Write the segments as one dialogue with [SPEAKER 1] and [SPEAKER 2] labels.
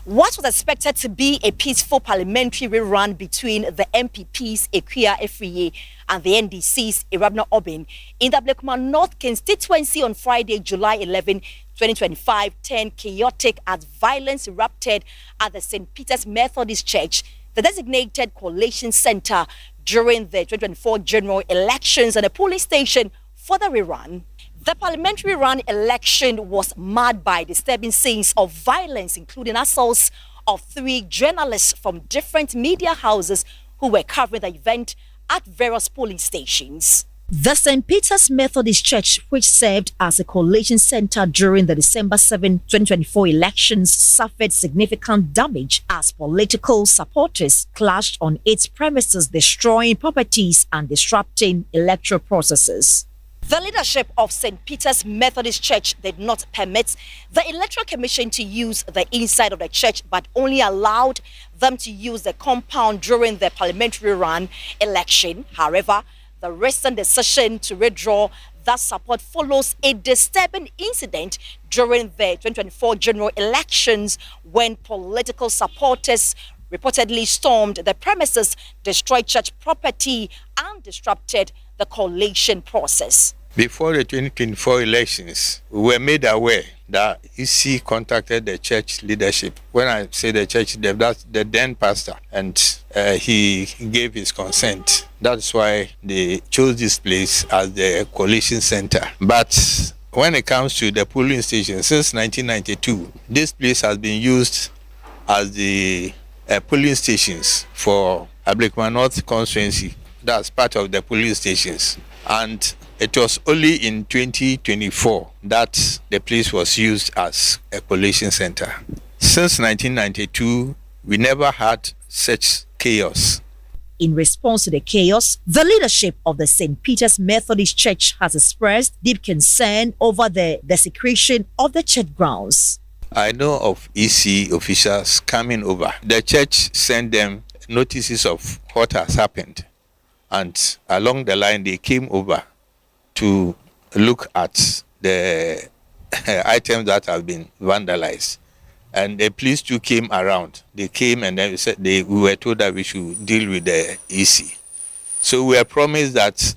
[SPEAKER 1] What was expected to be a peaceful parliamentary rerun between the MPP's Achiaa Aboagye and the NDC's erupted in the Ablekuma North Constituency on Friday, July 11, 2025, turned chaotic as violence erupted at the St. Peter's Methodist Church, the designated collation center, during the 2024 general elections and a polling station for the rerun. The parliamentary run election was marred by disturbing scenes of violence, including assaults of 3 journalists from different media houses who were covering the event at various polling stations. The St. Peter's Methodist Church, which served as a collation center during the December 7, 2024 elections, suffered significant damage as political supporters clashed on its premises, destroying properties and disrupting electoral processes. The leadership of St. Peter's Methodist Church did not permit the Electoral Commission to use the inside of the church, but only allowed them to use the compound during the parliamentary run election. However, the recent decision to withdraw that support follows a disturbing incident during the 2024 general elections when political supporters reportedly stormed the premises, destroyed church property, and disrupted the collation process.
[SPEAKER 2] Before the 2024 elections, we were made aware that EC contacted the church leadership. When I say the church, that's the then pastor, and he gave his consent. That's why they chose this place as the collation center. But when it comes to the polling station, since 1992, this place has been used as the polling stations for Ablekuma North Constituency. That's part of the polling stations. And it was only in 2024 that the place was used as a collation center. Since 1992, we never had such chaos.
[SPEAKER 1] In response to the chaos, the leadership of the St. Peter's Methodist Church has expressed deep concern over the desecration of the church grounds.
[SPEAKER 2] I know of EC officials coming over. The church sent them notices of what has happened. And along the line, they came over to look at the items that have been vandalized. And the police too came around. They came and then we were told that we should deal with the EC. So we are promised that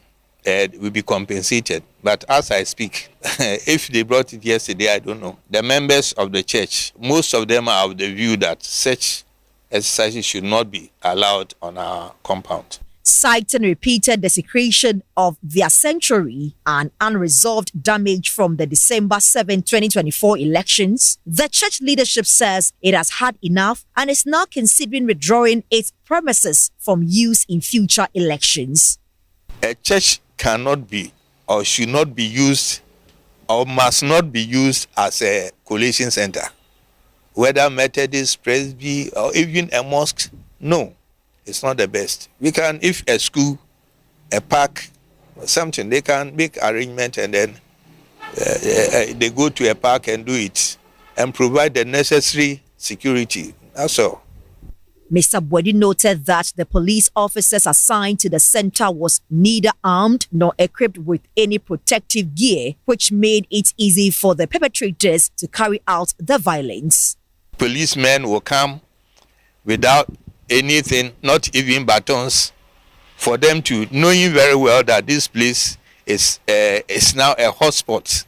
[SPEAKER 2] we'll be compensated. But as I speak, if they brought it yesterday, I don't know. The members of the church, most of them are of the view that such exercises should not be allowed on our compound.
[SPEAKER 1] Citing repeated desecration of their sanctuary and unresolved damage from the December 7, 2024 elections, the church leadership says it has had enough and is now considering withdrawing its premises from use in future elections.
[SPEAKER 2] A church cannot be or should not be used or must not be used as a collation center. Whether Methodist, Presby, or even a mosque, no. It's not the best. We can, if a school, a park, or something, they can make arrangement and then they go to a park and do it and provide the necessary security. That's all.
[SPEAKER 1] Mr. Aboagye noted that the police officers assigned to the center was neither armed nor equipped with any protective gear, which made it easy for the perpetrators to carry out the violence.
[SPEAKER 2] Policemen will come without anything, not even batons, for them to knowing very well that this place is now a hotspot.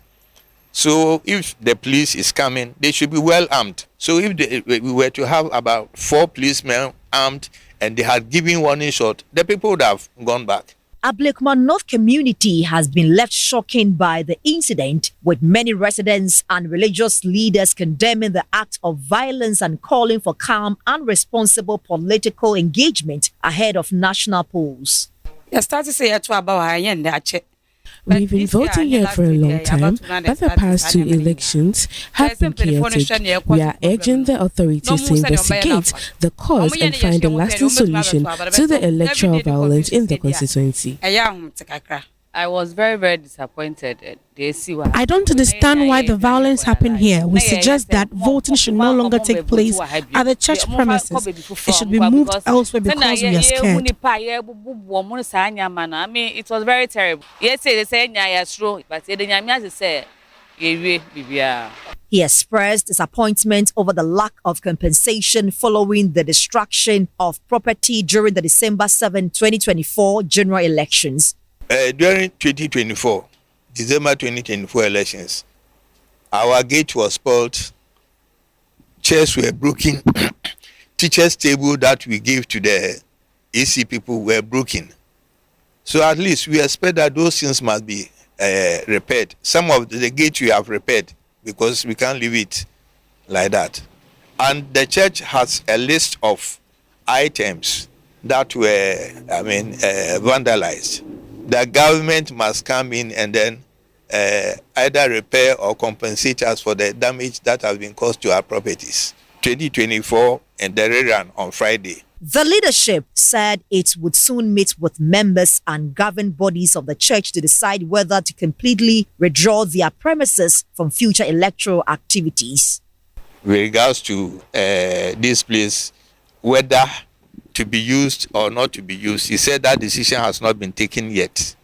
[SPEAKER 2] So if the police is coming, they should be well armed. So if we were to have about 4 policemen armed and they had given warning shot, the people would have gone back.
[SPEAKER 1] Ablekuma North community has been left shocking by the incident, with many residents and religious leaders condemning the act of violence and calling for calm and responsible political engagement ahead of national polls.
[SPEAKER 3] We've been voting here for a long time, but the past 2 elections have been chaotic. We are urging the authorities to investigate the cause and find a lasting solution to the electoral violence in the constituency.
[SPEAKER 4] I was very, very disappointed.
[SPEAKER 5] I don't understand why the violence happened here. We suggest that voting should no longer take place at the church premises. It should be moved elsewhere because we are scared.
[SPEAKER 4] I mean, it was very terrible. Yes, they say, but
[SPEAKER 1] He expressed disappointment over the lack of compensation following the destruction of property during the December 7, 2024 general elections.
[SPEAKER 2] During 2024, December 2024 elections, our gate was spoiled, chairs were broken, teachers' table that we gave to the AC people were broken. So at least we expect that those things must be repaired. Some of the gates we have repaired because we can't leave it like that. And the church has a list of items that were, vandalized. The government must come in and then either repair or compensate us for the damage that has been caused to our properties. 2024 and the rerun on Friday.
[SPEAKER 1] The leadership said it would soon meet with members and governing bodies of the church to decide whether to completely withdraw their premises from future electoral activities.
[SPEAKER 2] With regards to this place, whether to be used or not to be used, he said that decision has not been taken yet.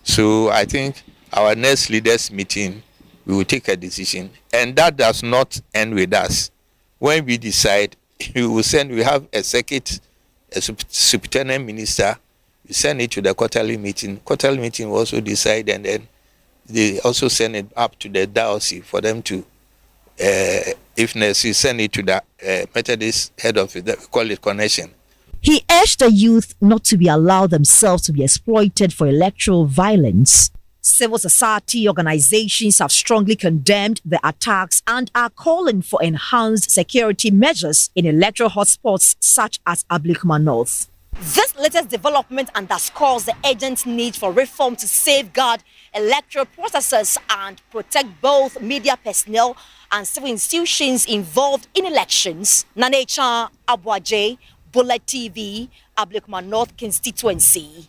[SPEAKER 2] So I think our next leaders meeting, we will take a decision. And that does not end with us. When we decide, we have a circuit, a superintendent minister, we send it to the quarterly meeting. Quarterly meeting will also decide, and then they also send it up to the diocese for them to, if necessary, send it to the Methodist head office, we call it connection.
[SPEAKER 1] He urged the youth not to be allowed themselves to be exploited for electoral violence. Civil society organizations have strongly condemned the attacks and are calling for enhanced security measures in electoral hotspots such as Ablekuma North. This latest development underscores the urgent need for reform to safeguard electoral processes and protect both media personnel and civil institutions involved in elections. Achiaa Aboagye, Bullet TV, Ablekuma North Constituency.